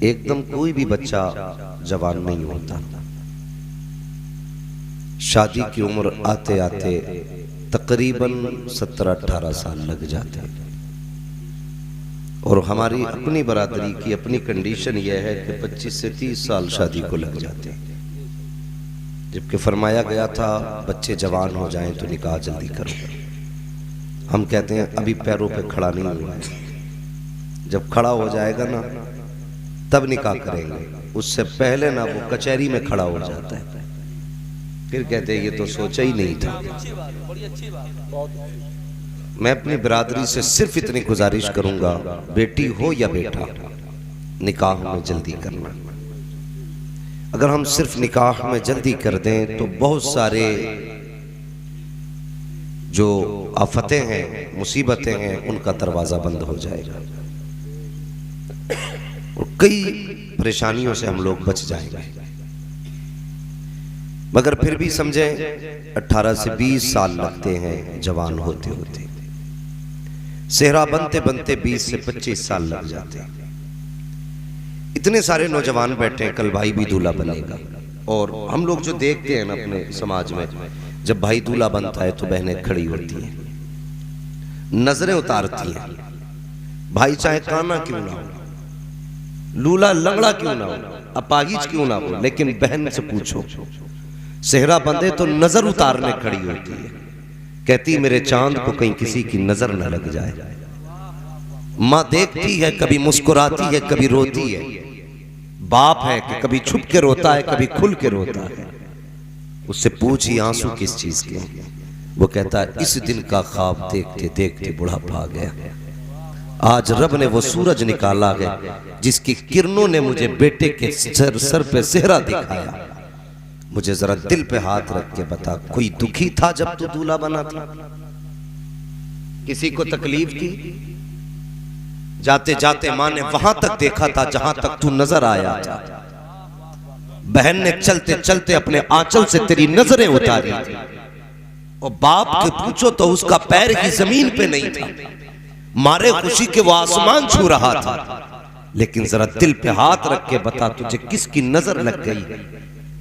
एकदम कोई भी बच्चा जवान नहीं होता। शादी की उम्र आते आते तकरीबन 17-18 साल लग जाते हैं। और हमारी अपनी बरादरी की अपनी कंडीशन यह है कि 25 से 30 साल शादी को लग जाते हैं, जबकि फरमाया गया था बच्चे जवान हो जाएं तो निकाह जल्दी करो। हम कहते हैं अभी पैरों पे खड़ा नहीं हुआ है, जब खड़ा हो जाएगा ना तब निकाह करेंगे, उससे पहले ना वो कचहरी में खड़ा हो जाता है, फिर कहते हैं ये तो सोचा ही नहीं था। मैं अपनी बिरादरी से सिर्फ इतनी गुजारिश करूंगा, बेटी हो या बेटा, निकाह में जल्दी करना। अगर हम सिर्फ निकाह में जल्दी कर दें तो बहुत सारे जो आफतें हैं, मुसीबतें हैं, उनका दरवाजा बंद हो जाएगा और कई परेशानियों से हम लोग बच जाएंगे। मगर फिर भी समझें 18 से 20 साल लगते हैं जवान होते होते, सेहरा बनते बनते 20 से 25 साल लग जाते हैं। इतने सारे नौजवान बैठे हैं, कल भाई भी दूल्हा बनेगा। और हम लोग जो देखते हैं ना अपने समाज में, जब भाई दूल्हा बनता है तो बहनें खड़ी होती हैं, नजरें उतारती हैं। भाई चाहे काना क्यों ना हो, लूला लंगड़ा क्यों ना हो, अपाहिज क्यों ना हो, लेकिन बहन से पूछो सेहरा बंधे तो नजर उतारने खड़ी होती है। कहती मेरे चांद को कहीं किसी की नजर न लग जाए। माँ देखती है, कभी मुस्कुराती है, कभी रोती है। बाप है कि कभी छुप के रोता है, कभी खुल के रोता है। उससे पूछी आंसू किस चीज के, वो कहता है इस दिन का ख्वाब देखते देखते बुढ़ापा आ गया। आज रब ने वो सूरज निकाला है जिसकी किरणों ने मुझे बेटे के सर पे सेहरा दिखाया। मुझे जरा दिल पे हाथ रख के बता, कोई दुखी था जब तू दूल्हा बना था? किसी को तकलीफ थी? जाते जाते मां ने वहां तक देखा था जहां तक तू नजर आया था। बहन ने चलते चलते अपने आंचल से तेरी नजरें उतारी थी। और बाप के पूछो तो उसका पैर ही जमीन पे नहीं था, मारे खुशी के वो आसमान छू रहा था। लेकिन जरा दिल पे हाथ रख के बता, तुझे किसकी नजर लग गई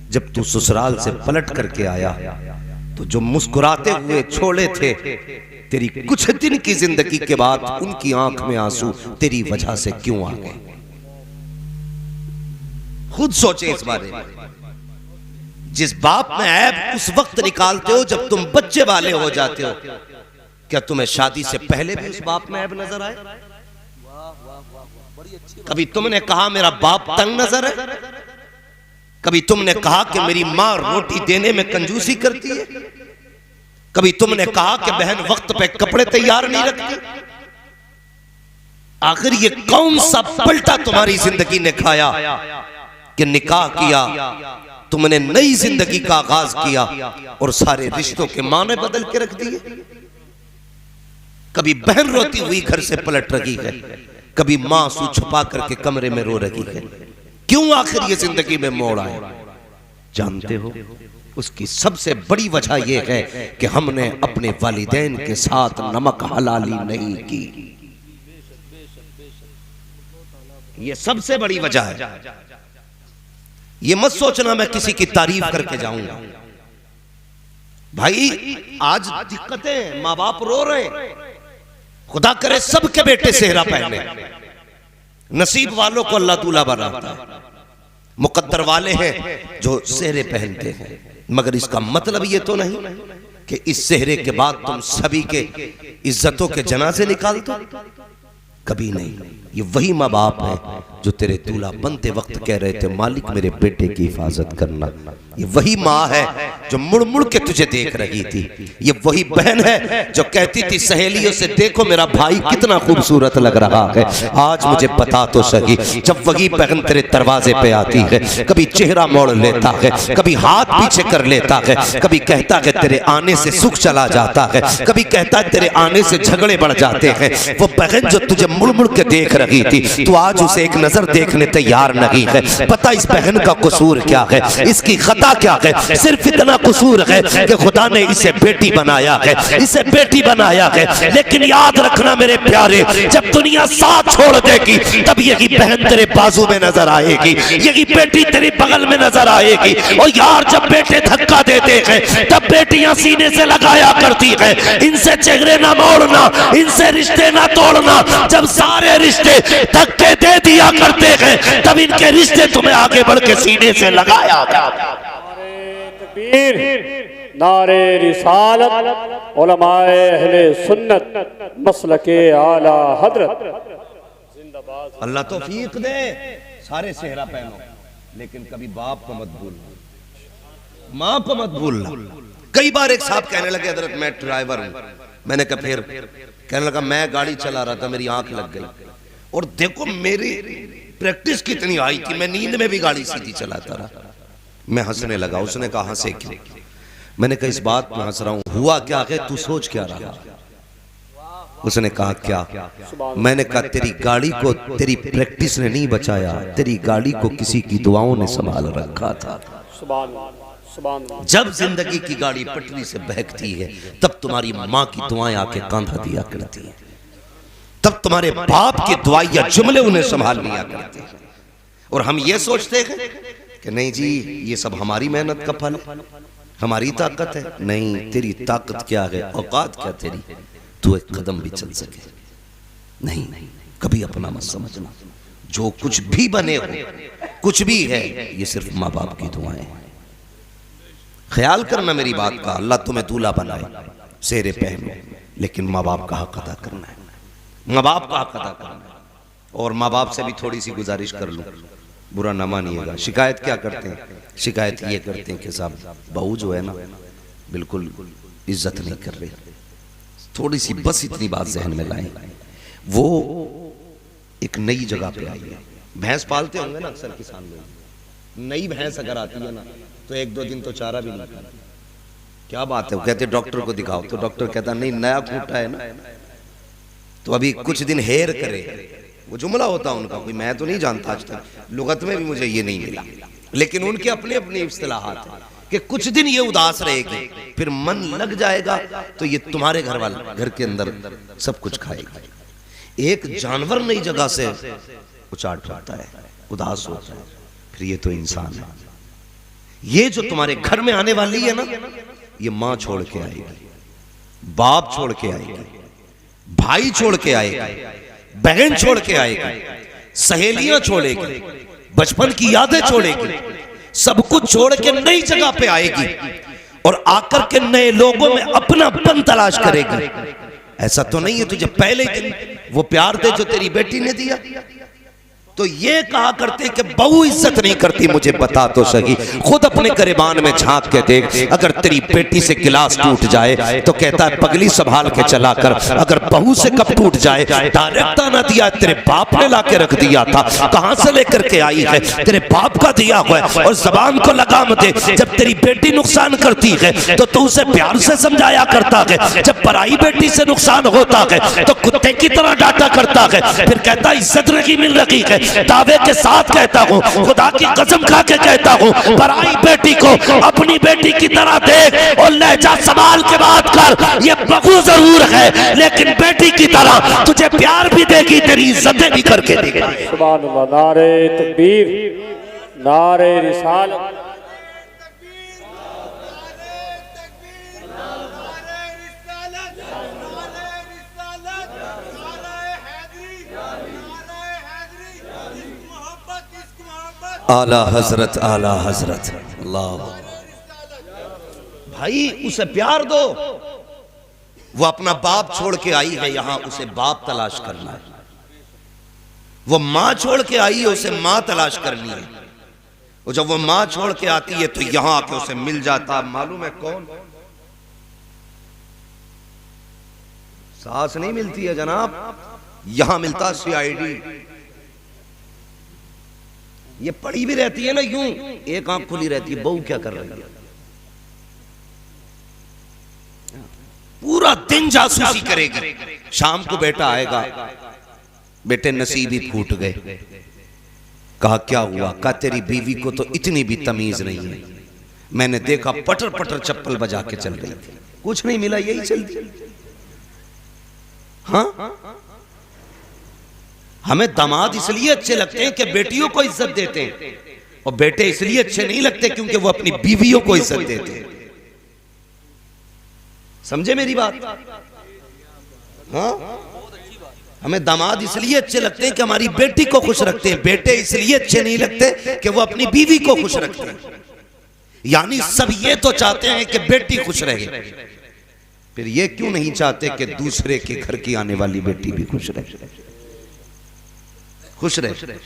जब तू ससुराल से पलट करके आया? तो जो मुस्कुराते हुए छोड़े थे, तेरी कुछ दिन की जिंदगी के बाद उनकी आंख में आंसू तेरी वजह से क्यों आ गए? खुद सोचे इस बारे में। जिस बाप में ऐब उस वक्त निकालते हो जब तुम बच्चे वाले हो जाते हो, क्या तुम्हें शादी से पहले भी उस बाप में ऐब नजर आए? कभी तुमने कहा मेरा बाप तंग नजर है? कभी तुमने कहा कि मेरी मां रोटी देने में कंजूसी करती है? कभी तुमने कहा कि बहन वक्त पे कपड़े तैयार नहीं रखती? आखिर ये कौन सा पलटा तुम्हारी जिंदगी ने खाया कि निकाह किया, तुमने नई जिंदगी का आगाज किया और सारे रिश्तों के माने बदल के रख दिए? कभी बहन रोती हुई घर से पलट रही है, कभी मां आंसू छुपा करके कमरे में रो रही है। क्यों आखिर ये जिंदगी में मोड़ आए? जानते हो, उसकी सबसे बड़ी वजह यह है कि हमने अपने वालिदैन के साथ नमक हलाली नहीं की। ये सबसे बड़ी वजह है। ये मत सोचना मैं किसी की तारीफ करके जाऊंगा। भाई आज दिक्कतें, माँ बाप रो रहे हैं, खुदा करे सबके बेटे सेहरा पहने। नसीब वालों को अल्लाह दूल्हा बनाता है, मुकद्दर वाले हैं जो सेहरे पहनते हैं। मगर इसका मतलब ये तो नहीं कि इस सेहरे के बाद तुम सभी के इज्जतों के जनाजे निकाल दो। कभी नहीं। ये वही माँ बाप है जो तेरे दूल्हा बनते वक्त कह रहे थे मालिक मेरे बेटे की हिफाजत करना। ये वही माँ है जो मुड़ मुड़ के तुझे देख रही थी। ये वही बहन है जो कहती थी सहेलियों से देखो मेरा भाई कितना खूबसूरत लग रहा है। आज मुझे बता तो सही, जब वही बहन तेरे दरवाजे पे आती है, कभी चेहरा मोड़ लेता है, कभी हाथ पीछे कर लेता है, कभी कहता है तेरे आने से सुख चला जाता है, कभी कहता है तेरे आने से झगड़े बढ़ जाते हैं। वो बहन जो तुझे मुड़ मुड़ के देख रही थी, तो आज उसे एक नजर देखने तैयार नहीं है। पता इस बहन का कसूर क्या है, इसकी खता क्या है? सिर्फ इतना कसूर है कि खुदा ने इसे बेटी बनाया है, इसे बेटी बनाया है। लेकिन याद रखना मेरे प्यारे, जब दुनिया साथ छोड़ देगी तब यही बहन तेरे बाजू में नजर आएगी, यही बेटी तेरे बगल में नजर आएगी। और यार जब बेटे धक्का देते हैं तब बेटियां सीने से लगाया करती है, इनसे चेहरे ना मोड़ना, इनसे रिश्ते ना तोड़ना। जब सारे रिश्ते धक्के दे दिया करते हैं तब इनके रिश्ते तुम्हें आगे बढ़ के सीने से लगाया। नारे रिसालत, उलमाए अहले सुन्नत, मसलके आला हजरत। अल्लाह तौफीक दे, सारे सेहरा पहनो, लेकिन कभी बाप को मत भूलना, माँ को मत भूलना। कई बार एक साहब कहने लगे हजरत मैं ड्राइवर हूं, मैंने कहा फिर? कहने लगा मैं गाड़ी चला रहा था, मेरी आंख लग गई और देखो मेरी प्रैक्टिस कितनी आई थी, मैं नींद में भी गाड़ी सीधी चलाता रहा। मैं हंसने लगा, उसने कहा हंसे क्यों? मैंने कहा इस बात में हंस रहा हूं, हुआ क्या है, तू सोच क्या रहा? उसने कहा क्या? मैंने कहा तेरी गाड़ी को तेरी प्रैक्टिस ने नहीं बचाया, तेरी गाड़ी को किसी की दुआओं ने संभाल रखा था। जब जिंदगी की गाड़ी पटरी से बहकती है तब तुम्हारी माँ की दुआएं आके कांधा दिया करती हैं, तब तुम्हारे बाप की दुआएं या जुमले उन्हें संभाल लिया करते हैं। और हम ये सोचते हैं कि नहीं जी ये सब हमारी मेहनत का फल है, हमारी ताकत है। नहीं, तेरी ताकत क्या है, औकात क्या तेरी, तू एक कदम भी चल सके नहीं। कभी अपना मत समझना, जो कुछ भी बने हो, कुछ भी है, ये सिर्फ माँ बाप की दुआएं हैं। ख्याल करना मेरी बात का, अल्लाह तुम्हें दूल्हा बनाए, सेहरे पहनो, लेकिन माँ बाप का हक अदा करना है, माँ बाप का हक अदा करना है। और माँ बाप से भी थोड़ी सी गुजारिश कर लूं, बुरा ना मानिएगा। शिकायत क्या करते हैं? शिकायत ये करते हैं कि साहब बहू जो है ना बिल्कुल इज्जत नहीं कर रही। थोड़ी सी बस इतनी बात जहन में लाएं, वो एक नई जगह पे आई है। भैंस पालते होंगे ना अक्सर किसान लोग, नई भैंस अगर आती है ना तो एक दो दिन तो चारा भी नहीं खाती। क्या बात है? वो कहते डॉक्टर को दिखाओ, तो डॉक्टर कहता नहीं नया खूंटा है ना, तो अभी कुछ दिन हेर करे। वो जुमला होता उनका, कोई मैं तो नहीं जानता, आज तक लुगत में भी मुझे ये नहीं मिला, लेकिन उनके अपने अपने इस्तिलाहात हैं कि कुछ दिन ये उदास रहेगी, फिर मन लग जाएगा तो ये तुम्हारे घर के अंदर सब कुछ खाएगा। एक जानवर नई जगह से उचाट होता है, उदास होता है, फिर ये तो इंसान है। ये जो तुम्हारे घर में आने वाली है ना, ये माँ छोड़ के आएगी, बाप छोड़ के आएगी, भाई छोड़ के आएगा, बहन छोड़ के आएगी, सहेलियां छोड़ेगी, बचपन की यादें छोड़ेगी, सब कुछ छोड़ के नई जगह पे आएगी और आकर के नए लोगों में अपनापन तलाश करेगी। ऐसा तो नहीं है तुझे पहले दिन वो प्यार दे जो तेरी बेटी ने दिया? तो ये कहा करते कि बहू इज्जत नहीं करती, मुझे बता तो सही, खुद अपने गरिबान में झांक के देख। अगर तेरी बेटी से गिलास टूट जाए तो कहता है पगली संभाल के चला कर। अगर बहू से कप टूट जाए, डायरेक्ट ना दिया तेरे बाप ने ला के रख दिया था, कहां से लेकर के आई है, तेरे बाप का दिया हुआ है। और जबान को लगाम दे, जब तेरी बेटी नुकसान करती है तो तू उसे प्यार से समझाया करता है, जब पराई बेटी से नुकसान होता है तो कुत्ते की तरह डांटा करता है, फिर कहता इज्जत नहीं मिल रही है। दावे के साथ कहता हूँ, खुदा की कसम खा के कहता हूँ, पराई बेटी को अपनी बेटी की तरह देख और लहजा संभाल के बात कर। ये बहू जरूर है लेकिन बेटी की तरह तुझे प्यार भी देगी, तेरी इज्जतें भी करके देगी। सुभान अल्लाह। नारे तकबीर, नारे रिसालत। आला हजरत, आला हजरत। अल्लाह भाई उसे प्यार दो, वो अपना बाप छोड़ के आई है यहाँ, उसे बाप तलाश करना है। वो माँ छोड़ के आई है, उसे माँ तलाश करनी है। और जब वो माँ छोड़ के आती है तो यहाँ आके उसे मिल जाता मालूम है कौन? सास नहीं मिलती है जनाब, यहां मिलता CID। ये पड़ी भी रहती है ना यूं, एक आंख खुली रहती है, बहू क्या कर रही है, पूरा दिन जासूसी करेगी। शाम को बेटा आएगा, बेटे नसीब ही फूट गए। कहा क्या हुआ? कहा तेरी बीवी को तो इतनी भी तमीज नहीं है, मैंने देखा पटर पटर चप्पल बजा के चल रही थी, कुछ नहीं मिला यही चल दी। हाँ, हमें दामाद इसलिए अच्छे लगते हैं कि बेटियों को इज्जत देते हैं, और बेटे इसलिए अच्छे नहीं लगते क्योंकि वो अपनी बीवियों को इज्जत देते हैं। समझे मेरी बात? हाँ, हमें दामाद इसलिए अच्छे लगते हैं कि हमारी बेटी को खुश रखते हैं, बेटे इसलिए अच्छे नहीं लगते कि वो अपनी बीवी को खुश रखते हैं। यानी सब ये तो चाहते हैं कि बेटी खुश रहे, फिर ये क्यों नहीं चाहते कि दूसरे के घर की आने वाली बेटी भी खुश रहे, खुश रहे।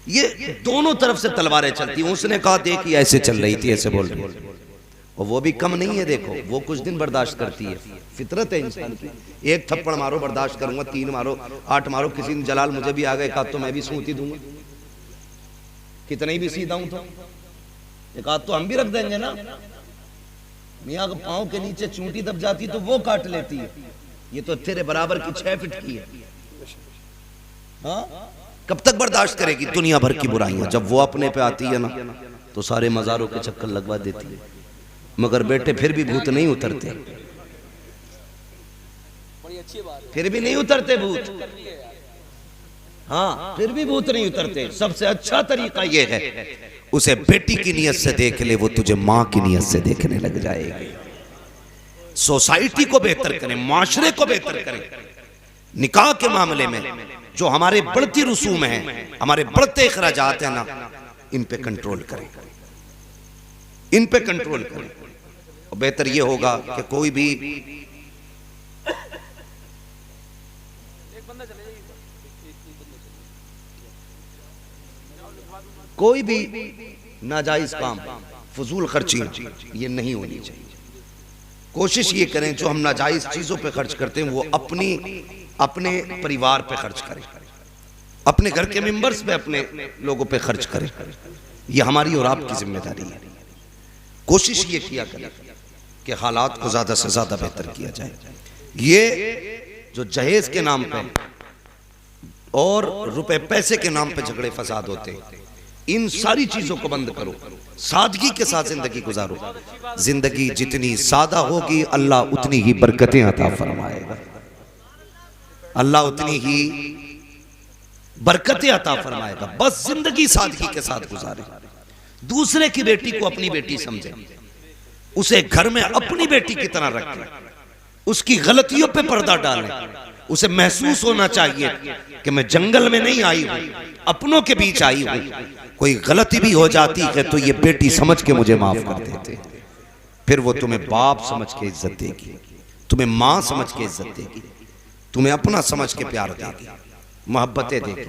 ये दोनों तरफ से तलवारें चलती हैं। उसने कहा देखी ऐसे चल रही थी, ऐसे बोल रही, और वो भी कम नहीं है। देखो वो कुछ दिन बर्दाश्त करती है, फितरत है इंसान की। एक थप्पड़ मारो बर्दाश्त करूंगा, 3 मारो, 8 मारो, किसी दिन जलाल मुझे भी आ गए, कहा तो मैं भी सूती दूंगा, कितना ही भी सीधा हूं तो एक आध तो हम भी रख देंगे ना। मियाँ के पांव के नीचे चूंटी दब जाती तो वो काट लेती है, ये तो तेरे बराबर की 6 फीट की है। हाँ, कब तक बर्दाश्त करेगी दुनिया भर की बुराइयां? जब वो अपने पे आती है ना तो सारे मजारों के चक्कर लगवा देती है। मगर बेटे फिर भी भूत नहीं उतरते, फिर भी नहीं उतरते भूत। हाँ, फिर भी भूत नहीं उतरते। सबसे अच्छा तरीका यह है उसे बेटी की नियत से देख ले, वो तुझे मां की नियत से देखने लग जाएगी। सोसाइटी को बेहतर करें, माशरे को बेहतर करें। निकाह के मामले में जो हमारे बढ़ती रसूम हैं, हमारे बढ़ते अखराजात हैं ना, इन पे कंट्रोल करें, इन पे कंट्रोल करें। और बेहतर ये होगा कि कोई भी नाजायज काम, फजूल खर्ची ये नहीं होनी चाहिए। कोशिश ये करें जो हम नाजायज चीजों पे खर्च करते हैं वो अपने परिवार पे खर्च करें, अपने घर के मेंबर्स पे, अपने लोगों पे खर्च करें। ये हमारी और आपकी जिम्मेदारी है। कोशिश ये किया करें कि हालात को ज्यादा से ज्यादा बेहतर किया जाए। ये जो जहेज के नाम पे और रुपए पैसे के नाम पे झगड़े फसाद होते हैं, इन सारी चीजों को बंद करो, सादगी के साथ जिंदगी गुजारो। जिंदगी जितनी सादा होगी अल्लाह उतनी ही बरकतें अता फरमाएगा, अल्लाह उतनी ही बरकतें अता फरमाएगा। बस जिंदगी सादगी के साथ गुजारे। दूसरे की बेटी को अपनी बेटी समझे, उसे घर में अपनी बेटी की तरह रखें, उसकी गलतियों पे पर्दा डालें। उसे महसूस होना चाहिए कि मैं जंगल में नहीं आई हूं, अपनों के बीच आई हूं। कोई गलती भी हो जाती है तो ये बेटी समझ के मुझे माफ कर देते, फिर वो तुम्हें बाप समझ के इज्जत देगी, तुम्हें मां समझ के इज्जत देगी, तुम्हें अपना समझ के प्यार देगी, मोहब्बतें देगी।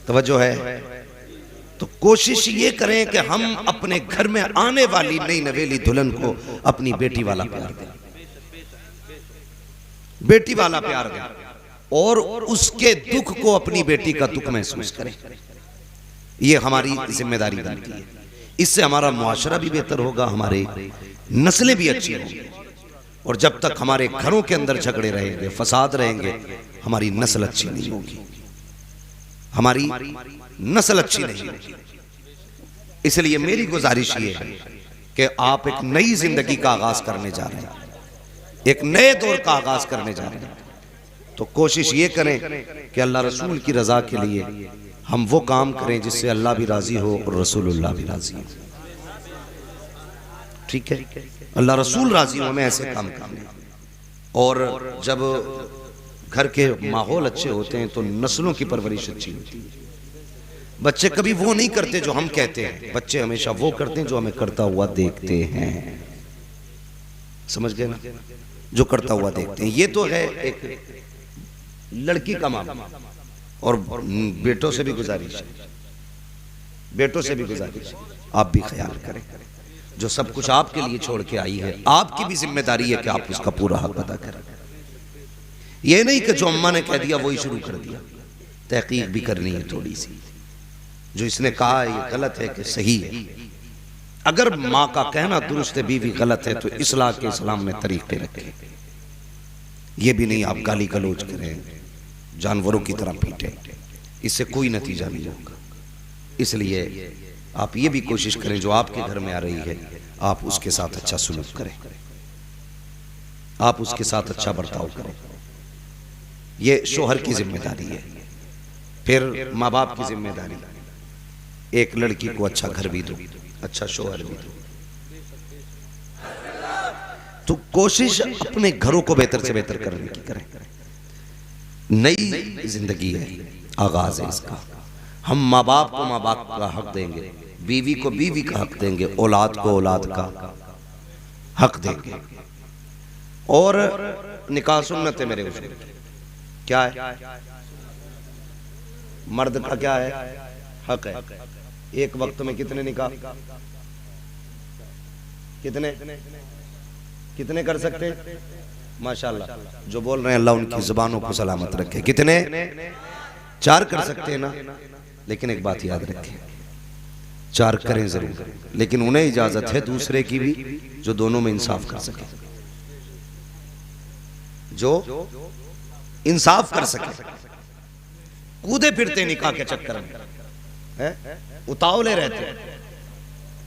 तवज्जो है? तो कोशिश ये करें कि हम अपने घर में आने वाली नई नवेली दुल्हन को अपनी बेटी वाला प्यार दें, बेटी वाला प्यार दें, और उसके दुख को अपनी बेटी का दुख महसूस करें। ये हमारी जिम्मेदारी बनती है। इससे हमारा मुआशरा भी बेहतर होगा, हमारे नस्लें भी अच्छी होंगी। और जब तक हमारे घरों के अंदर झगड़े रहेंगे, फसाद रहेंगे, हमारी नस्ल अच्छी नहीं होगी, हमारी नस्ल अच्छी नहीं होगी। इसलिए मेरी गुजारिश ये है कि आप एक नई जिंदगी का आगाज करने जा रहे हैं, एक नए दौर का आगाज करने जा रहे हैं। तो कोशिश ये करें कि अल्लाह रसूल की रजा के लिए हम वो काम करें जिससे अल्लाह भी राजी हो और रसूलुल्लाह भी राजी हो। ठीक है, अल्लाह रसूल राजी हो, हमें ऐसे काम करने। और जब घर के माहौल अच्छे होते हैं तो नस्लों की परवरिश अच्छी होती है। बच्चे कभी वो नहीं करते जो हम कहते हैं, बच्चे हमेशा वो करते हैं जो हमें करता हुआ देखते हैं। समझ गए ना? जो करता हुआ देखते हैं। ये तो है एक लड़की का मामला। और बेटों से भी गुजारिश है, बेटों से भी गुजारिश है, आप भी ख्याल करें। जो सब कुछ आपके लिए छोड़ के आई है, आपकी भी जिम्मेदारी है कि आप उसका पूरा हक अदा करें। ये नहीं कि जो अम्मा ने कह दिया वही शुरू कर दिया, तहकीक भी करनी है थोड़ी सी। जो इसने कहा ये गलत है कि सही है। अगर माँ का कहना दुरुस्त है, बीवी गलत है, तो इस्लाह के इस्लाम ने तरीके रखे। ये भी नहीं आप गाली गलौज करें, जानवरों की तरह पीटें, इससे कोई नतीजा नहीं होगा। इसलिए आप ये भी कोशिश करें जो आपके घर में आ रही है आप उसके साथ अच्छा सुलूक करें, आप उसके साथ अच्छा बर्ताव करें। ये शोहर की जिम्मेदारी है। फिर माँ बाप की जिम्मेदारी, एक लड़की को अच्छा घर भी दो, अच्छा शोहर भी दो। तो कोशिश अपने घरों को बेहतर से बेहतर करने की करें। नई जिंदगी है, आगाज है इसका। हम माँ बाप को माँ बाप का हक देंगे, बीवी को बीवी का हक देंगे, औलाद को औलाद का हक देंगे। और निकाह सुन्नत है मेरे उसमें क्या है, मर्द का क्या है, हक है। एक वक्त में कितने निकाह, कितने कर सकते हैं? माशाल्लाह, जो बोल रहे हैं अल्लाह उनकी जुबानों को सलामत रखे। कितने? 4 कर सकते हैं ना। लेकिन एक बात याद रखें, 4 करें जरूर, लेकिन उन्हें इजाजत है दूसरे की भी जो दोनों में इंसाफ कर सके, जो इंसाफ कर सके। कूदे फिरते निकाह के चक्कर में है, उतावले रहते हैं।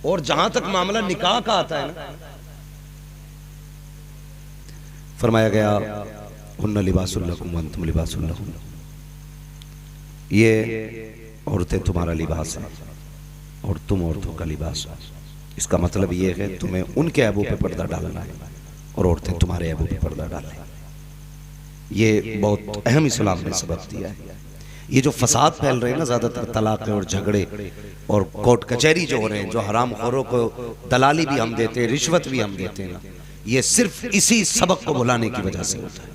और जहां तक मामला निकाह का आता है ना, फरमाया गया हुन्ना लिबासुल लकुम व अंतुम लिबासुल लहुन, ये औरतें तुम्हारा लिबास है और तुम औरतों का लिबास हो। इसका मतलब ये है तुम्हें उनके ऐबों पे पर्दा डालना है और औरतें तुम्हारे ऐबों पे पर्दा डालें। ये बहुत अहम इस्लाम ने सबक दिया है। ये जो फसाद फैल रहे हैं ना, ज्यादातर तलाक और झगड़े और कोर्ट कचहरी जो हो रहे हैं, जो हराम खोरों को दलाली भी हम देते हैं, रिश्वत भी हम देते हैं ना, ये सिर्फ इसी सबक को भुलाने की वजह से होता है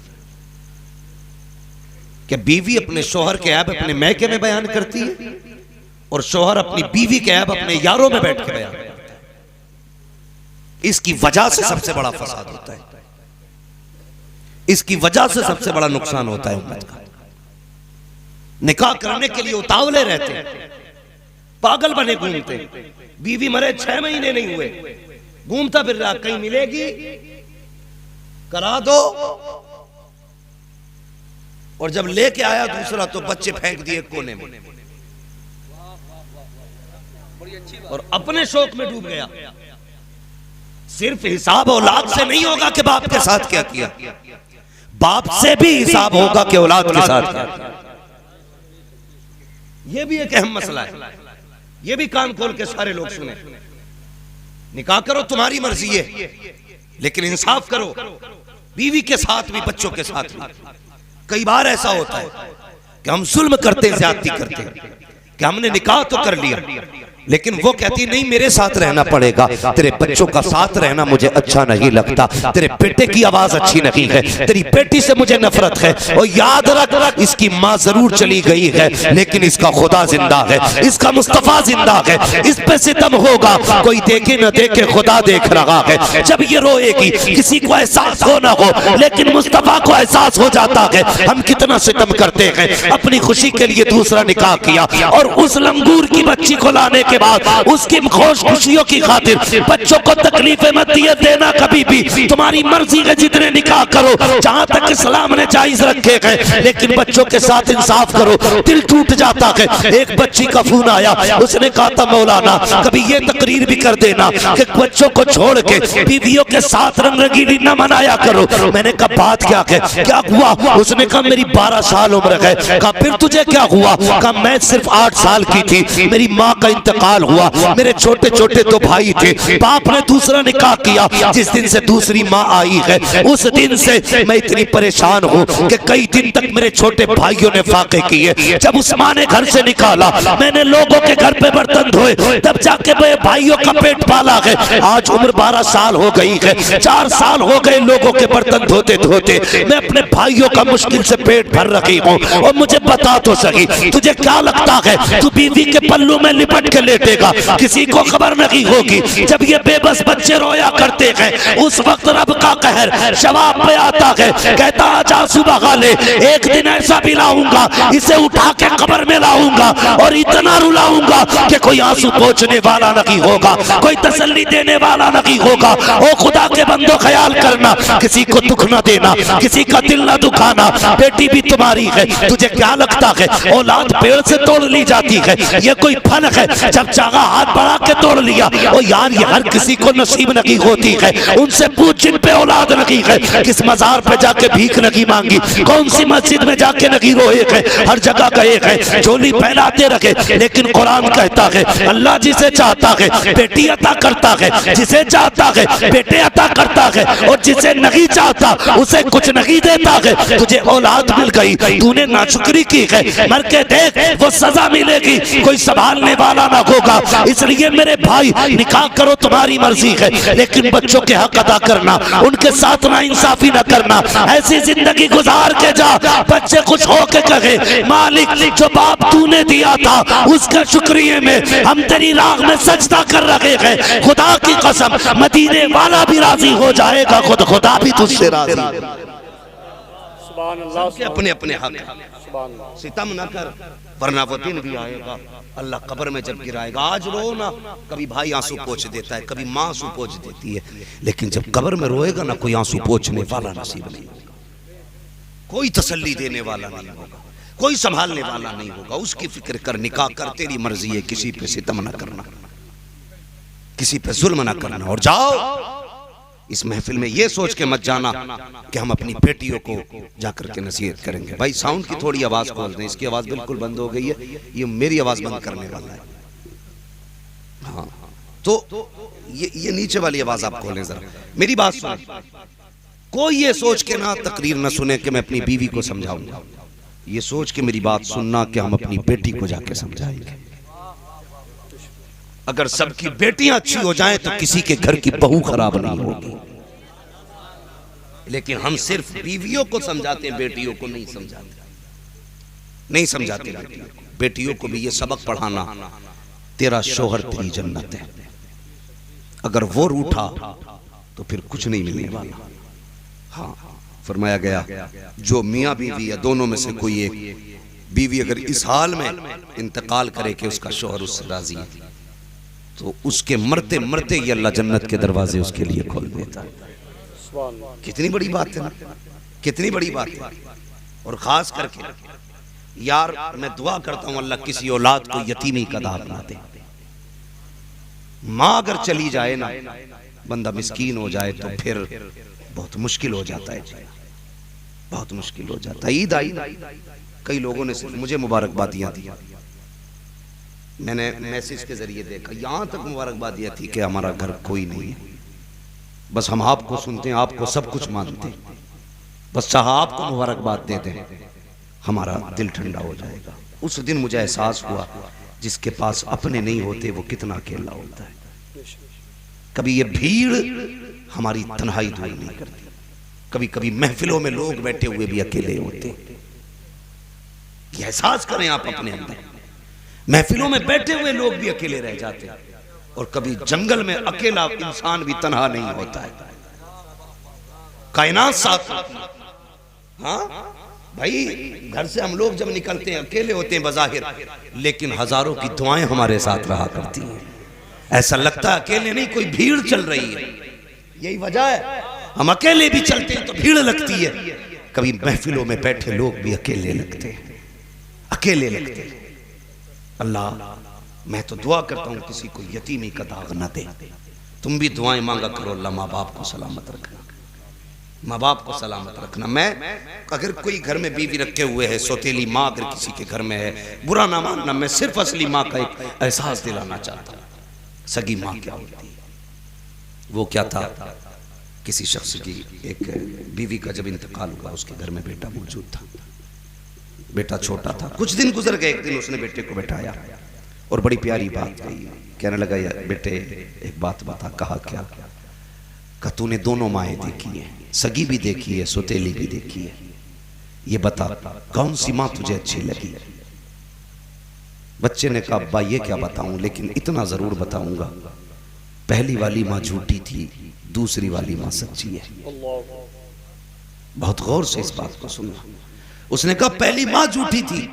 कि बीवी अपने शोहर के ऐब अपने मैके में बयान करती है और शोहर अपनी बीवी के ऐब अपने यारों में बैठ के बयान करता है। इसकी वजह से सबसे बड़ा फसाद होता है, इसकी वजह से सबसे बड़ा नुकसान होता है उम्मत का। निकाह करने के लिए उतावले रहते हैं, पागल बने घूमते हैं। बीवी मरे 6 महीने नहीं हुए, घूमता फिर रहा, कहीं मिलेगी करा दो, और जब लेके आया दूसरा तो बच्चे फेंक दिए कोने में और अपने शौक में डूब गया। सिर्फ हिसाब औलाद से नहीं होगा कि बाप के साथ क्या किया, बाप से भी हिसाब होगा कि औलाद के साथ क्या किया। यह भी एक अहम मसला है, यह भी कान खोल के सारे लोग सुने। निकाह करो तुम्हारी मर्जी है, लेकिन इंसाफ करो, बीवी के साथ भी बच्चों के साथ भी। कई बार ऐसा होता है कि हम जुल्म करते हैं, ज्यादती करते हैं कि हमने निकाह तो कर लिया, लेकिन वो कहती नहीं मेरे साथ रहना पड़ेगा, तेरे बच्चों का साथ रहना मुझे अच्छा नहीं लगता, तेरे बेटे की आवाज अच्छी नहीं है, तेरी बेटी से मुझे नफरत है। और याद रख, इसकी माँ जरूर चली गई है लेकिन इसका खुदा जिंदा है, इसका मुस्तफा जिंदा है, इस पे सितम होगा, कोई देखे न देखे खुदा देख रहा है। जब ये रोएगी किसी को एहसास हो ना हो, लेकिन मुस्तफा को एहसास हो जाता है हम कितना सितम करते हैं। अपनी खुशी के लिए दूसरा निकाह किया और उस लंगूर की बच्ची को लाने के बाद उसकी खुश खुशियों की खातिर बच्चों को तकलीफें मत दिए देना कभी भी। तुम्हारी मर्जी के जितने निकाह करो जहां तक इस्लाम ने जायज रखे हैं, लेकिन बच्चों के साथ इंसाफ करो। दिल टूट जाता है। एक बच्ची का फोन आया, उसने कहा था मौलाना कभी ये तकरीर भी कर देना कि बच्चों को छोड़ के बीवियों के साथ रंग रंगीली न मनाया करो। मैंने कहा बात क्या है, क्या हुआ? उसने कहा मेरी 12 साल उम्र है। कहा फिर तुझे क्या हुआ? कहा मैं सिर्फ 8 साल की थी, मेरी माँ का इंतकाल हुआ, मेरे छोटे छोटे 2 भाई थे, बाप ने दूसरा निकाह किया। जिस दिन से दूसरी माँ आई है उस दिन से मैं इतनी परेशान हूँ कि कई दिन तक मेरे छोटे भाइयों ने फाके किए। जब उस माँ ने घर से निकाला, मैंने लोगों के घर पे बर्तन धोए, तब जाके मेरे भाइयों का पेट पाला है। आज उम्र 12 साल हो गई है, 4 साल हो गए लोगों के बर्तन धोते धोते, मैं अपने भाइयों का मुश्किल से पेट भर रही हूँ। और मुझे बता तो सही, तुझे क्या लगता है तू बीवी के पल्लू में लिपट के लेटेगा, किसी को खबर नहीं होगी। जब ये बेबस बच्चे रोया करते हैं, उस वक्त रब का कहर शवाब पे आता है, कहता आजा सुबह गाले, एक दिन ऐसा भी लाऊंगा, इसे उठा के कब्र में लाऊंगा और इतना रुलाऊंगा कि कोई आंसू पोंछने वाला नहीं होगा, कोई तसल्ली देने वाला नहीं होगा। ओ खुदा के बंदो ख्याल करना, किसी को दुख ना देना, किसी का दिल ना दुखाना। बेटी भी तुम्हारी है, तुझे क्या लगता है औलाद पेड़ से तोड़ ली जाती है? ये कोई फल है, जब चाहा हाथ बढ़ा के तोड़ लिया। ओ यार ये हर किसी को नसीब नहीं होती है। उनसे पूछ जिन पे औलाद नहीं है, किस मजार पे जाके भीख नहीं मांगी, कौन सी मस्जिद में जाके नहीं रोए है, हर जगह गए हैं, झोली फैलाते रखे। लेकिन कुरान कहता है अल्लाह जिसे चाहता है बेटी अता करता है, जिसे चाहता है बेटे अता करता है, और जिसे नहीं चाहता उसे कुछ नहीं देता है। तुझे औलाद मिल गई, तूने नाशुक्री की है, मर के देख वो सजा मिलेगी, कोई संभालने वाला ना होगा। इसलिए मेरे भाई निकाह करो, तुम्हारी मर्जी है, लेकिन बच्चों के हक अदा करना, उनके साथ ना इंसाफी ना करना। ऐसी जिंदगी गुजार के जा, बच्चे खुश होके कहे मालिक जो बाप तूने दिया था उसका शुक्रिया में हम तेरी राह में सजदा कर रहे हैं। खुदा की कसम मदीने वाला भी राजी हो जाएगा, खुद खुदा भी तुझसे राजी। अपने अपने हक सितम ना कर, वरना वो दिन भी आएगा अल्लाह कब्र में जब गिराएगा। आज रो ना, कभी भाई आंसू पोंछ देता है, कभी माँ आंसू पोंछ देती है, लेकिन जब कब्र में रोएगा ना कोई आंसू पोंछने वाला नसीब नहीं होगा, कोई तसल्ली देने वाला नहीं होगा, कोई संभालने वाला नहीं होगा। उसकी फिक्र कर, निकाह कर, तेरी मर्जी है, किसी पे सितम ना करना, किसी पे जुल्म ना करना। और जाओ इस महफिल में ये सोच के मत जाना कि हम अपनी बेटियों को जाकर के नसीहत करेंगे। भाई साउंड की थोड़ी आवाज खोल दें, इसकी आवाज बिल्कुल बंद हो गई है, ये मेरी आवाज बंद करने वाला है। हाँ तो ये नीचे वाली आवाज आप खोलें जरा, मेरी बात सुने। कोई ये सोच के ना तकरीर ना सुने कि मैं अपनी बीवी को समझाऊंगा, ये सोच के मेरी बात सुनना कि हम अपनी बेटी को जाके समझाएंगे। अगर सबकी बेटियां अच्छी हो जाएं तो किसी के घर की बहू खराब नहीं होगी, लेकिन हम सिर्फ बीवियों को समझाते हैं, बेटियों को नहीं समझाते, नहीं समझाते। बेटियों को भी ये सबक पढ़ाना, तेरा शोहर तेरी जन्नत है, अगर वो रूठा तो फिर कुछ नहीं मिलने वाला। हाँ फरमाया गया जो मियाँ बीवी या दोनों में से कोई एक बीवी अगर इस हाल में इंतकाल करे कि उसका शोहर उससे राजी है, तो उसके मरते मरते ये अल्लाह जन्नत के दरवाजे उसके लिए खोल देता है। कितनी बड़ी बात है ना, कितनी बड़ी बात है। और खास करके यार मैं दुआ करता हूं अल्लाह किसी औलाद को यतीमी का दाग ना दे। माँ अगर चली जाए ना, बंदा मिस्कीन हो जाए तो फिर बहुत मुश्किल हो जाता है, बहुत मुश्किल हो जाता है। ईद आई, कई लोगों ने सिर्फ मुझे मुबारकबादियां दी, मैंने मैसेज के जरिए देखा, यहां तक मुबारकबादियां थी कि हमारा घर कोई नहीं है, बस हम आपको सुनते हैं, आपको सब कुछ मानते हैं, बस चाह आपको मुबारकबाद दे दें, हमारा दिल ठंडा हो जाएगा। उस दिन मुझे एहसास हुआ जिसके पास अपने नहीं होते वो कितना अकेला होता है। कभी ये भीड़ हमारी तन्हाई दूर नहीं करती, कभी कभी महफिलों में लोग बैठे हुए भी अकेले होते हैं। ये एहसास करें आप अपने अंदर, महफिलों में बैठे हुए लोग भी अकेले रह जाते हैं, और कभी जंगल में अकेला इंसान भी तन्हा नहीं होता है, कायनात साथ। हाँ भाई घर से हम लोग जब निकलते हैं अकेले होते हैं बज़ाहिर, लेकिन हजारों की दुआएं हमारे साथ रहा करती हैं। ऐसा लगता है अकेले नहीं, कोई भीड़ चल रही है। यही वजह है हम अकेले भी चलते हैं तो भीड़ लगती है, कभी महफिलों में बैठे लोग भी अकेले लगते हैं, अकेले लगते हैं। अल्लाह मैं तो दुआ करता हूँ किसी को यतीमी का दाग न दे। तुम भी दुआएं मांगा करो, अल्लाह माँ बाप को सलामत रखना, माँ बाप को सलामत रखना। मैं अगर कोई घर में बीवी रखे हुए है, सौतेली माँ अगर किसी के घर में है, बुरा ना मानना, मैं सिर्फ असली माँ का एक एहसास दिलाना चाहता हूँ। सगी माँ क्या होती है, वो क्या था, किसी शख्स की एक बीवी का जब इंतकाल हुआ, उसके घर में बेटा मौजूद था, बेटा छोटा था। कुछ दिन गुजर गए, एक दिन उसने बेटे को बैठाया और बड़ी प्यारी बात कही, कहने लगा यार बेटे एक बात बता। कहा क्या? कहा तूने दोनों माएँ देखी है, सगी भी देखी है, सौतेली भी देखी है, ये बता कौन सी माँ तुझे अच्छी लगी? बच्चे ने कहा अब्बा ये क्या बताऊं, लेकिन इतना जरूर बताऊंगा, पहली वाली माँ झूठी थी, दूसरी वाली माँ सच्ची है। बहुत गौर से इस बात को सुनना। उसने कहा पहली माँ झूठी थी,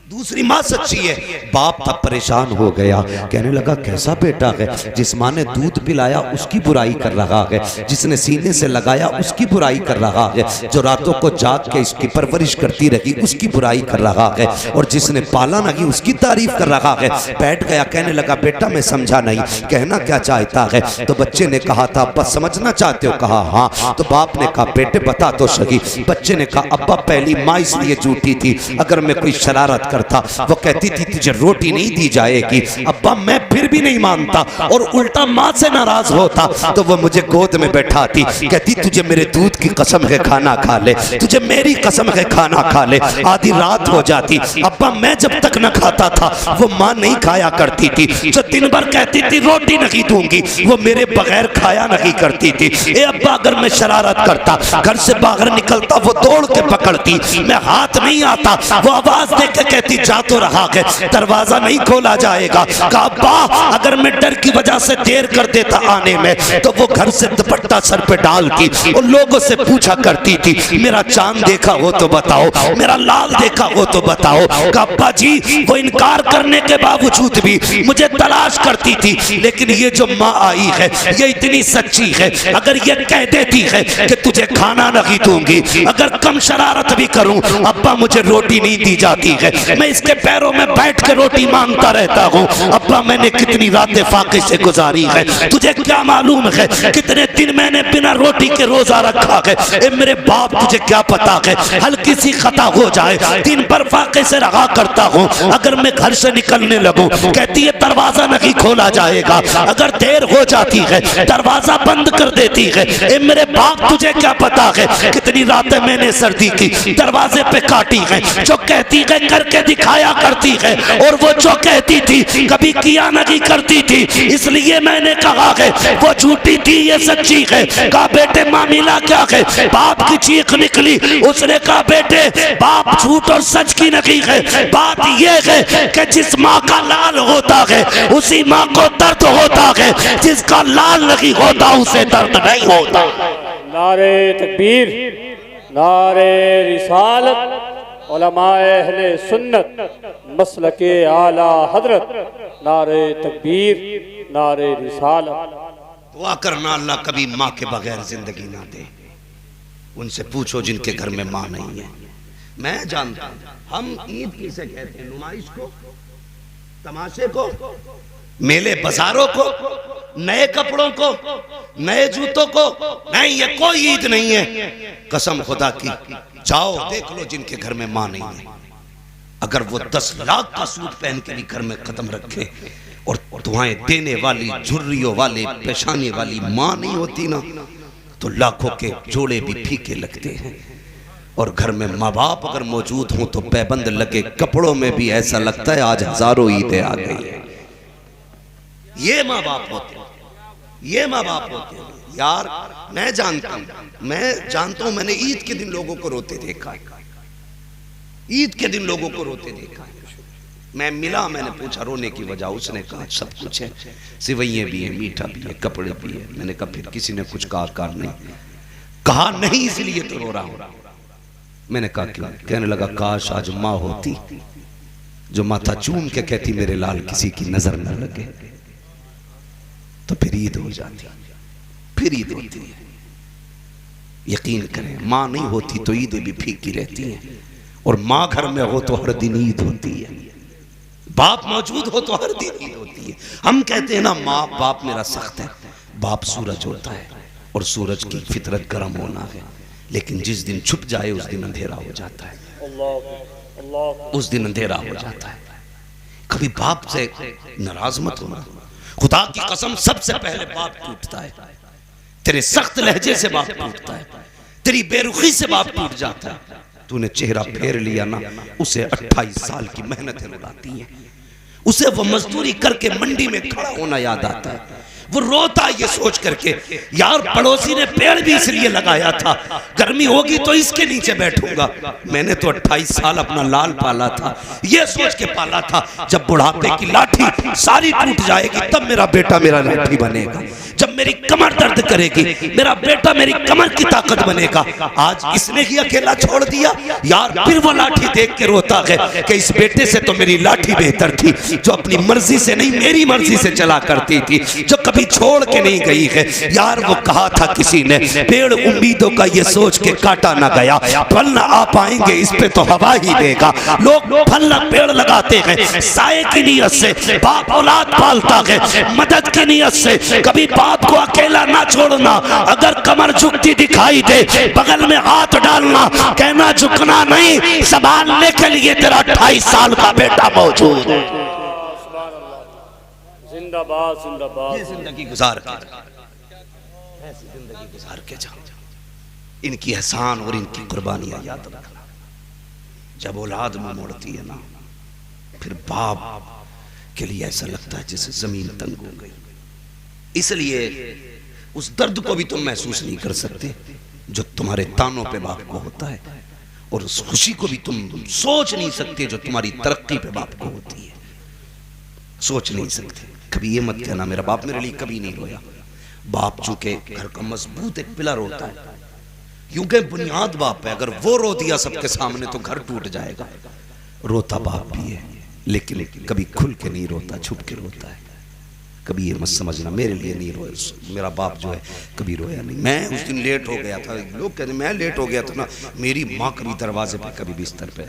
दूसरी माँ सच्ची है। बाप तब परेशान हो गया, कहने लगा कैसा बेटा है, जिस माँ ने दूध पिलाया उसकी बुराई कर रहा है, जिसने सीने से लगाया उसकी बुराई कर रहा है, जो रातों को जाग के इसकी परवरिश करती रही उसकी बुराई कर रहा है, और जिसने पाला नहीं उसकी तारीफ कर रहा है। बैठ गया, कहने लगा बेटा मैं समझा नहीं, कहना क्या चाहता है? तो बच्चे ने कहा था अब्बा समझना चाहते हो? कहा हाँ। तो बाप ने कहा बेटे बता तो सही। बच्चे ने कहा अब्बा पहली माँ इसलिए झूठी थी, अगर मैं कोई शरारत था वो कहती थी तुझे रोटी नहीं दी जाएगी, अब्बा मैं फिर भी नहीं मानता और उल्टा माँ से नाराज होता तो वो मुझे गोद में बैठाती, कहती तुझे मेरे दूध की कसम है खाना खा ले, तुझे मेरी कसम है खाना खा ले। आधी रात हो जाती, अब्बा मैं जब तक न खाता था वो माँ नहीं खाया करती थी, जो दिन भर कहती थी रोटी नहीं दूंगी वो मेरे बगैर खाया नहीं करती थी। ए अब्बा अगर मैं शरारत करता, घर से बाहर निकलता वो दौड़ के पकड़ती, मैं हाथ नहीं आता वो आवाज दे के कहती जा तो रहा है दरवाजा नहीं खोला जाएगा। कहा अब्बा अगर मैं डर की वजह से देर कर देता आने में तो वो घर से दुपट्टा सर पे डालती और लोगों से पूछा करती थी मेरा चांद देखा हो तो बताओ, मेरा लाल देखा हो तो बताओ। कहा अब्बा जी वो इनकार करने के बावजूद भी मुझे तलाश करती थी, लेकिन ये जो माँ आई है ये इतनी सच्ची है, अगर ये कह देती है कि तुझे खाना नहीं दूंगी, अगर कम शरारत भी करूं अब्बा मुझे रोटी नहीं दी जाती है, मैं इसके पैरों में बैठ के रोटी मांगता रहता हूँ। अब्बा मैंने कितनी रातें फाके से गुजारी है, तुझे क्या मालूम है कितने दिन मैंने बिना रोटी के रोजा रखा है। ए मेरे बाप तुझे क्या पता है, हल्की सी खता हो जाए दिन भर फाके से रहा करता हूँ, अगर मैं घर से निकलने लगूं कहती है दरवाजा नहीं खोला जाएगा, अगर देर हो जाती है दरवाजा बंद कर देती है। ए मेरे बाप तुझे क्या पता है कितनी रातें मैंने सर्दी की दरवाजे पे काटी है, जो कहती है करके दिखाया करती है और वो जो कहती थी कभी किया नहीं करती थी, इसलिए मैंने कहा है वो झूठी थी ये सच्ची है। कहा बेटे मामला क्या है? बाप की चीख निकली, उसने कहा बेटे बाप झूठ और सच की नहीं है, बात ये है कि जिस माँ का लाल होता है उसी माँ को दर्द होता है, जिसका लाल नहीं होता उसे दर्द नहीं होता। नारे तकबीर, नारे रिसालत, उलमाए अहले सुन्नत मसलके आला हजरत, नारे तकबीर, नारे रिसालत। दुआ करना अल्लाह कभी माँ के बगैर जिंदगी ना दे। उनसे पूछो जिनके घर में माँ नहीं है। मैं जानता हूं हम ईद किसे कहते हैं? नुमाइश को, तमाशे को, मेले बाजारों को, नए कपड़ों को, नए जूतों को? नहीं, ये कोई ईद नहीं है। कसम खुदा की, जाओ देख लो जिनके घर में माँ नहीं है, अगर वो 10 लाख का सूट पहन के भी घर में कदम रखे और दुआएं देने वाली, झुर्रियों वाले, पेशाने वाली माँ नहीं होती ना, तो लाखों के जोड़े भी फीके लगते हैं। और घर में माँ बाप अगर मौजूद हों तो पैबंद लगे कपड़ों में भी ऐसा लगता है आज हजारों ईदें आ गई है। ये माँ बाप होते हैं, ये माँ बाप होते हैं यार। मैं जानता हूं, मैंने ईद के दिन लोगों को रोते देखा है, ईद के दिन लोगों को रोते देखा है। मैं मिला, मैंने पूछा रोने की वजह, उसने कहा सब कुछ है, सिवैयां भी है, मीठा भी है, कपड़े भी है। मैंने कहा फिर किसी ने कुछ कहा नहीं? कहा नहीं इसलिए तो रो रहा हूं। मैंने कहा क्यों? कहने लगा काश आज माँ होती जो माथा चूम के कहती मेरे लाल किसी की नजर न लगे, तो फिर ईद हो जाती, फिर ईद होती है। यकीन करें माँ नहीं होती तो ईदें भी फीकी रहती हैं, और माँ घर में हो तो हर दिन ईद होती है, बाप मौजूद हो तो हर दिन ईद होती है। हम कहते हैं ना माँ बाप मेरा सख्त है, बाप सूरज होता है और सूरज की फितरत गर्म होना है, लेकिन जिस दिन छुप जाए उस दिन अंधेरा हो जाता है, उस दिन अंधेरा हो जाता है। कभी बाप से नाराज मत होना, खुदा की कसम सबसे पहले बाप टूटता है, तेरे सख्त लहजे से बाप टूटता है, तेरी बेरुखी से बाप टूट जाता है। तूने चेहरा फेर लिया ना, उसे 28 साल की मेहनतें रुलाती हैं, उसे वो मजदूरी करके मंडी में खड़ा होना याद आता है। वो रोता ये सोच करके, यार पड़ोसी ने पेड़ भी इसलिए लगाया था, गर्मी होगी तो इसके नीचे बैठूंगा। मैंने तो 28 साल अपना लाल पाला था, ये सोच के पाला था जब बुढ़ापे की लाठी सारी टूट जाएगी तब मेरा बेटा मेरा लाठी बनेगा। जब मेरी कमर दर्द करेगी मेरा बेटा मेरी कमर की ताकत बनेगा। आज इसने ही अकेला छोड़ दिया। यार फिर वो लाठी देख के रोता है कि इस बेटे से तो मेरी लाठी बेहतर थी, जो अपनी मर्जी से नहीं मेरी मर्जी से चला करती थी, जो कभी छोड़ के नहीं गई है। यार वो कहा था किसी ने, पेड़ उम्मीदों का ये सोच के काटा ना गया, फल ना आ पाएंगे इस पे तो हवा ही देगा। लोग फल ना पेड़ लगाते हैं साये की नीयत से, बाप औलाद पालता है मदद की नीयत से। कभी बाप को अकेला ना छोड़ना, अगर कमर झुकती दिखाई दे बगल में हाथ डालना, कहना झुकना नहीं, संभालने के लिए तेरा 28 साल का बेटा मौजूद है। जिंदाबाद जिंदाबाद। ये जिंदगी गुजार के, ऐसी जिंदगी गुजार के जाओ। इनकी एहसान और इनकी कुर्बानियां याद रखना। जब औलाद मुंह मोड़ती है ना, फिर बाप के लिए ऐसा लगता है जैसे जमीन तंग हो गई। इसलिए उस दर्द को भी तुम महसूस नहीं कर सकते जो तुम्हारे तानों पे बाप को होता है, और उस खुशी को भी तुम सोच नहीं सकते जो तुम्हारी तरक्की पे बाप को होती है। सोच नहीं सकते। कभी ये मत कहना मेरा बाप मेरे लिए कभी नहीं रोया। बाप चूंकि घर का मजबूत एक पिलर होता है, क्योंकि बुनियाद बाप है। अगर वो रो दिया सबके सामने तो घर टूट जाएगा। रोता बाप भी है, लेकिन कभी खुल के नहीं रोता, छुप के रोता है। कभी ये मत समझना मेरे लिए नहीं रोया, मेरा बाप जो है कभी रोया नहीं। मैं उस दिन लेट हो गया था, लोग कहते मैं लेट हो गया था ना, मेरी माँ कभी दरवाजे पे कभी बिस्तर पे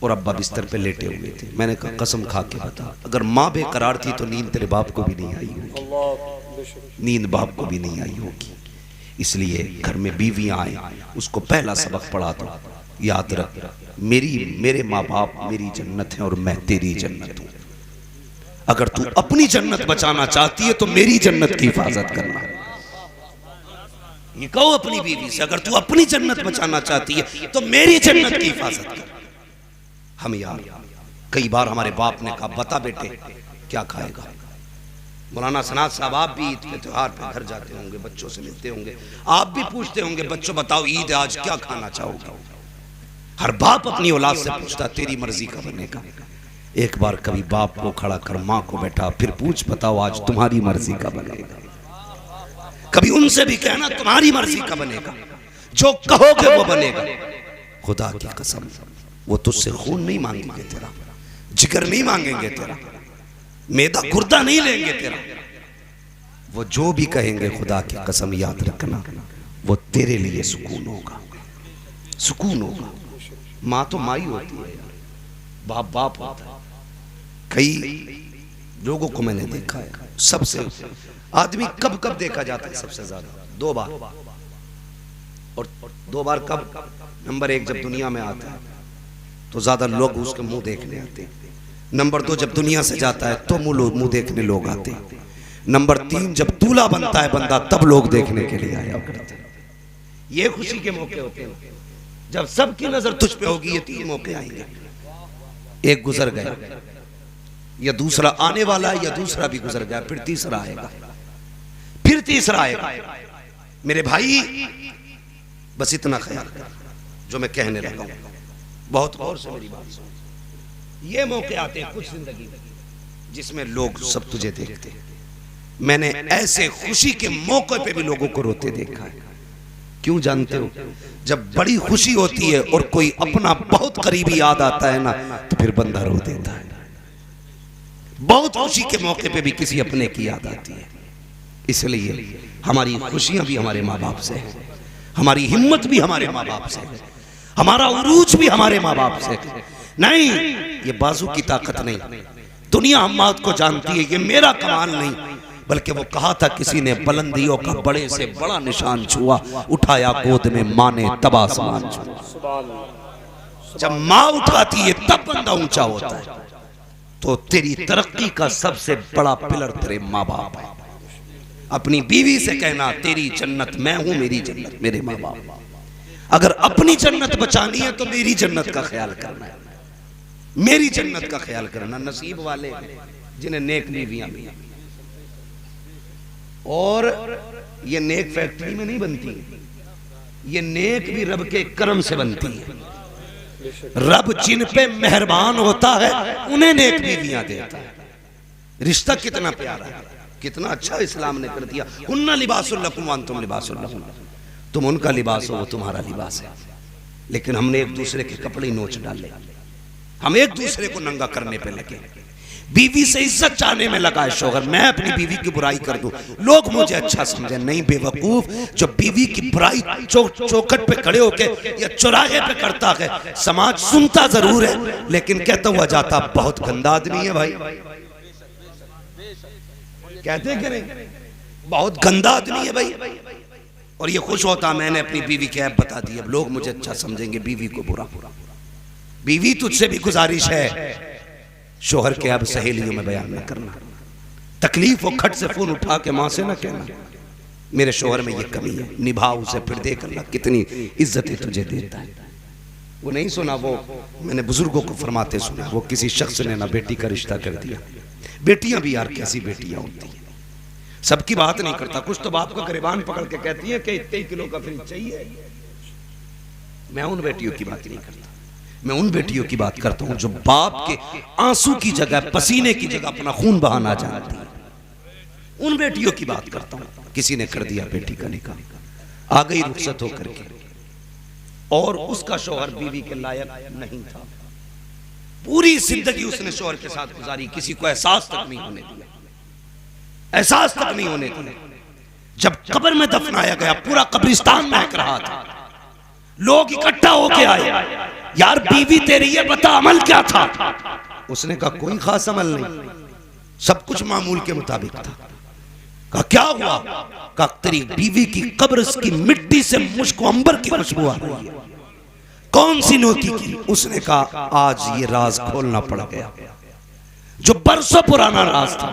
और अब्बा बिस्तर पे लेटे हुए थे। मैंने कहा कसम खा के बता, अगर माँ बेकरार थी तो नींद तेरे बाप को भी नहीं आई होगी, नींद बाप को भी नहीं आई होगी। इसलिए घर में बीवियां आए, उसको पहला सबक पढ़ा दो, याद रख मेरे माँ बाप मेरी जन्नत है और मैं तेरी जन्नत हूँ। अगर तू अपनी जन्नत बचाना चाहती है तो मेरी जन्नत की हिफाजत करना। ये कहो अपनी बीवी से, अगर तू अपनी जन्नत बचाना चाहती है तो मेरी जन्नत की हिफाजत कर। हम यार कई बार हमारे बाप ने कहा बता बेटे क्या खाएगा। मौलाना सनात साहब आप भी ईद के त्योहार पे घर जाते होंगे, बच्चों से मिलते होंगे, आप भी पूछते होंगे बच्चों बताओ ईद आज क्या खाना चाहोगे। हर बाप अपनी औलाद से पूछता तेरी मर्जी का बनेगा। एक बार कभी बाप को खड़ा कर माँ को बैठा, फिर पूछ बताओ आज तुम्हारी मर्जी का बनेगा। कभी उनसे भी कहना तुम्हारी मर्जी का बनेगा, जो कहोगे वो बनेगा। खुदा की कसम वो तुझसे खून नहीं मांगेंगे तेरा, जिगर नहीं मांगेंगे तेरा, मैदा गुर्दा नहीं लेंगे तेरा। वो जो भी कहेंगे खुदा की कसम याद रखना वो तेरे लिए सुकून होगा, सुकून होगा। माँ तो माँ ही होती है, बाप बाप होता है। कई लोगों को मैंने देखा है, सबसे आदमी कब कब देखा जाता है सबसे ज्यादा? 2 बार। और 2 बार कब? नंबर 1 जब दुनिया में आता है तो ज्यादा लोग उसके मुंह देखने आते हैं। नंबर 2 जब दुनिया से जाता है तो मुंह देखने लोग आते हैं। नंबर 3 जब दूल्हा बनता है बंदा तब लोग देखने के लिए आया करते हैं। ये खुशी के मौके होते हैं जब सबकी नजर तुझ पे होगी। ये 3 मौके आएंगे, एक गुजर गया, या दूसरा आने वाला है, या दूसरा भी गुजर गया, फिर तीसरा आएगा, फिर तीसरा आएगा। मेरे भाई बस इतना ख्याल कर जो मैं कहने लगा हूं, बहुत गौर से मेरी बात सुन। ये मौके आते हैं कुछ जिंदगी में जिसमें लोग सब तुझे देखते हैं। मैंने ऐसे खुशी के मौके पे भी लोगों को रोते देखा है। क्यों जानते हो? जब बड़ी खुशी होती है और कोई अपना बहुत करीबी याद आता है ना तो फिर बंदा रो देता है। बहुत खुशी के मौके पे भी किसी अपने की याद आती है। इसलिए हमारी खुशियां भी हमारे माँ बाप से है, हमारी हिम्मत भी हमारे माँ बाप से है, हमारा उरूज भी हमारे माँ बाप से है। नहीं, ये बाजू की ताकत नहीं, दुनिया हम बात को जानती है, ये मेरा कमाल नहीं, बल्कि वो कहा था किसी ने बुलंदियों का बड़े से बड़ा निशान छुआ, उठाया गोद में माँ ने तब आसमान छुआ। जब माँ उठाती है तब बंदा ऊंचा होता है। तो तेरी तरक्की का सबसे बड़ा पिलर तेरे माँ बाप है। अपनी बीवी से कहना तेरी जन्नत मैं हूं, मेरी जन्नत मेरे माँ बाप। अगर अपनी जन्नत बचानी है तो मेरी जन्नत का ख्याल करना है। मेरी जन्नत का ख्याल करना। नसीब वाले जिन्हें नेक बीवियां भी, और ये नेक फैक्ट्री में नहीं बनती, ये नेक भी रब के करम से बनती है। रब जिन पे मेहरबान होता है उन्हें नेक बीवियां देता है। रिश्ता कितना प्यारा है, कितना अच्छा इस्लाम ने कर दिया। उन्ना लिबासुल लकुम व अंतुम लिबासुल लहुम, तुम उनका लिबास हो वो तुम्हारा लिबास है। लेकिन हमने एक दूसरे के कपड़े नोच डाले, हम एक दूसरे को नंगा करने पे लगे। बीवी से इज्जत चाहने में लगा है शौहर, मैं अपनी बीवी की बुराई कर दूं, लोग मुझे अच्छा समझे। नहीं बेवकूफ, जो बीवी की बुराई चौखट पे खड़े होके या चौराहे पे करता है, समाज सुनता जरूर है लेकिन कहता हुआ जाता बहुत गंदा आदमी है भाई। कहते कि नहीं, बहुत गंदा आदमी है भाई। और ये खुश होता मैंने अपनी बीवी की ऐप बता दी, अब लोग मुझे अच्छा समझेंगे, बीवी को बुरा। बीवी तुझसे भी गुजारिश है शोहर के अब सहेलियों में बयान न करना। तकलीफ हो खट से फोन उठा के मां से ना कहना मेरे शोहर में ये कमी है, निभाओ उसे, फिर देख अल्लाह कितनी इज्जतें तुझे देता है। वो नहीं सुना, वो मैंने बुजुर्गों को फरमाते सुना, वो किसी शख्स ने ना बेटी का रिश्ता कर दिया। बेटियां भी यार कैसी बेटियां होती हैं, सबकी बात नहीं करता। कुछ तो बाप का गिरबान पकड़ के कहती है कि इतने किलो का फ्रिज चाहिए। मैं उन बेटियों की बात नहीं करता, मैं उन बेटियों की बात करता हूं जो बाप के आंसू की जगह, पसीने की जगह अपना खून बहाना जानती है। उन बेटियों की बात करता हूं। किसी ने कर दिया बेटी का निकाह, आ गई रुखसत होकर के, और उसका शौहर बीवी के लायक नहीं था। पूरी जिंदगी उसने शौहर के साथ गुजारी, किसी को एहसास तक नहीं होने दिया, एहसास तक नहीं होने दिया। जब कब्र में दफनाया गया, पूरा कब्रिस्तान महक रहा था, लोग इकट्ठा होके आए, यार बीवी तेरी ये बता अमल क्या था। उसने कहा कोई खास अमल नहीं, सब कुछ मामूल के मुताबिक था। कहा क्या हुआ? कहा तेरी बीवी की कब्र की मिट्टी से मुझको अंबर की खुशबू आ रही है। कौन सी नोती की? उसने कहा आज ये राज खोलना पड़ गया, जो बरसों पुराना राज था,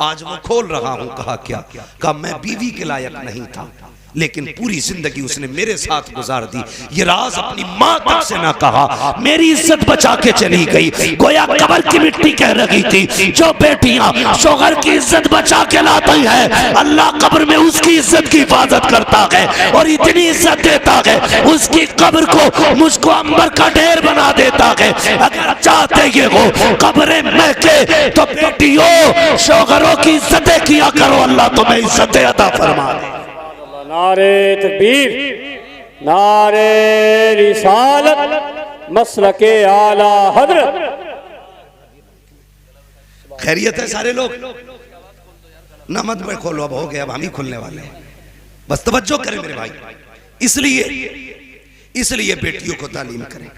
आज वो खोल रहा हूं। कहा क्या? कहा मैं बीवी के लायक नहीं था, लेकिन पूरी जिंदगी उसने मेरे साथ गुजार दी। ये राज अपनी मां तक से ना कहा, मेरी इज्जत बचा के चली गई। गोया कब्र की मिट्टी कह रही थी, जो बेटियां शौहर की इज्जत बचा के लाती है, अल्लाह कब्र में उसकी इज्जत की हिफाजत करता है और इतनी इज्जत देता है, उसकी कब्र को मुझको अंबर का ढेर बना देता है। अगर चाहते ये हो कब्रें महके तो बेटियों शौहरों की इज्जतें किया करो, अल्लाह तुम्हें इज्जतें अता फरमा दे। नारे तकबीर, नारे रिसालत, मसलके आला हजरत। खैरियत है सारे लोग? ना मत में खोलो, अब हो गया, अब हम ही खुलने वाले हैं, बस तवज्जो करें मेरे भाई। इसलिए बेटियों को तालीम करें।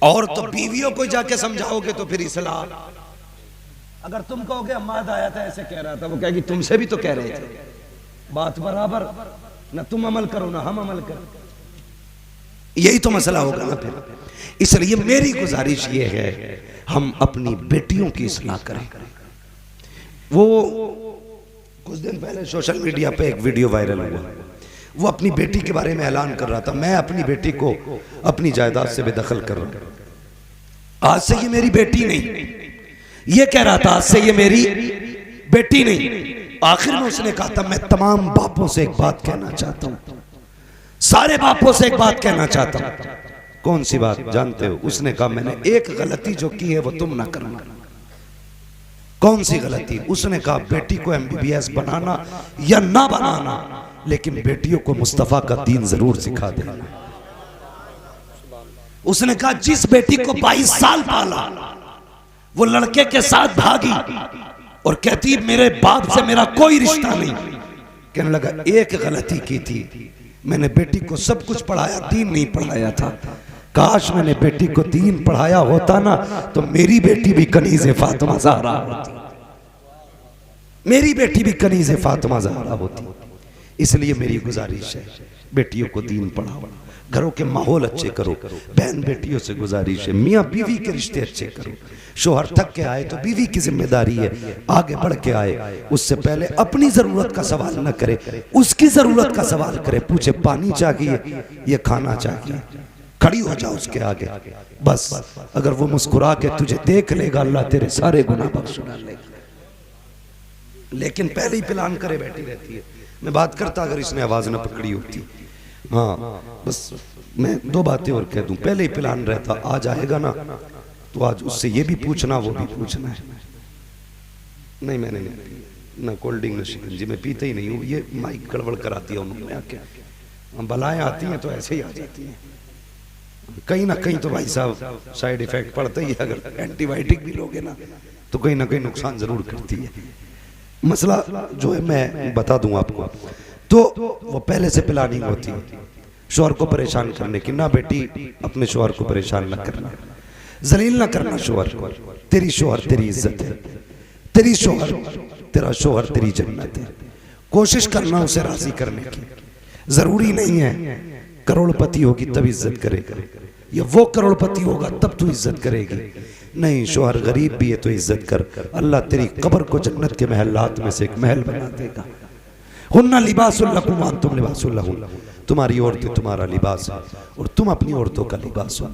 और तो बीवियों को जाके समझाओगे तो फिर इस्लाह। अगर तुम कहोगे अम्मा आया था ऐसे कह रहा था, वो कहेगी तुमसे भी तो कह रहे थे, बात बराबर, ना तुम अमल करो ना हम अमल करो, यही तो मसला होगा ना फिर। इसलिए मेरी गुजारिश ये है हम अपनी बेटियों की इस्लाह करें। वो कुछ दिन पहले सोशल मीडिया पे एक वीडियो वायरल हुआ, वो अपनी बेटी के बारे में ऐलान कर रहा था, मैं अपनी बेटी को अपनी जायदाद से बेदखल कर रहा हूं, आज से ये मेरी बेटी नहीं, ये कह रहा था आज से ये मेरी बेटी नहीं। आखिर में उसने कहा था मैं तमाम बापों से एक बात कहना चाहता हूं, सारे बापों से एक बात कहना चाहता हूं। कौन सी बात जानते हो? उसने कहा मैंने एक गलती जो की है वो तुम ना करना। कौन सी गलती? उसने कहा बेटी को MBBS बनाना या ना बनाना, लेकिन बेटियों को मुस्तफा का दीन जरूर सिखा देना। उसने कहा जिस बेटी को 22 साल पाला वो लड़के के साथ भागी और कहती मेरे बाप से मेरा कोई रिश्ता नहीं। कहने लगा एक गलती की थी, मैंने बेटी को सब कुछ पढ़ाया, दीन नहीं पढ़ाया था। काश मैंने बेटी को दीन पढ़ाया होता ना तो मेरी बेटी भी कनीज़े फातिमा ज़हरा होती, मेरी बेटी भी कनीज़े फातिमा ज़हरा होती। इसलिए मेरी गुजारिश है बेटियों को दीन पढ़ाओ, घरों के माहौल अच्छे करो। बहन बेटियों से गुजारिश है मियाँ बीवी के रिश्ते अच्छे करो। शोहर थक के आए तो बीवी की जिम्मेदारी है आगे बढ़ के आए, उससे पहले अपनी जरूरत का सवाल न करे, उसकी जरूरत का सवाल करे। पूछे पानी चाहिए, ये खाना चाहिए, खड़ी हो जाओ उसके आगे, बस अगर वो मुस्कुरा के तुझे देख लेगा अल्लाह तेरे सारे गुनाह बख्श लेगा। लेकिन पहले ही प्लान करे बैठी रहती है। मैं बात करता अगर इसने आवाज ना पकड़ी होती। हाँ बस मैं दो बातें और कह दूं, पहले ही प्लान रहता आज आएगा ना तो आज उससे ये भी पूछना वो भी पूछना है। नहीं मैंने नहीं ना कोल्ड ड्रिंक ना शिकंजी, मैं पीते ही नहीं हूँ। ये माइक गड़बड़ कराती है उन्होंने आके, बलाएं आती हैं तो ऐसे ही आ जाती हैं। कहीं ना कहीं तो भाई साहब साइड इफेक्ट पड़ता ही है। अगर एंटीबायोटिक भी लोगे ना तो कहीं ना कहीं नुकसान जरूर करती है। मसला जो है मैं बता दूं आपको, तो वो पहले से प्लानिंग होती है शोहर को परेशान करने की। ना बेटी अपने शोहर को परेशान ना करना, जलील ना करना शोहर को। तेरी शोहर तेरी इज्जत है, तेरी शोहर तेरा शोहर तेरी जन्नत है। कोशिश करना उसे राजी करने की। जरूरी नहीं है करोड़पति होगी तब इज्जत करेगा, या वो करोड़पति होगा तब तू इज्जत करेगी। नहीं, शोहर गरीब भी है तो इज्जत कर। अल्लाह तेरी कब्र को जन्नत के महलात में से एक महल बना देगा। हुन्ना लिबासुल लकुम व अंतुम लिबासुल लहुन, तुम्हारी औरतें तुम्हारा लिबास है और तुम अपनी औरतों का लिबास हो।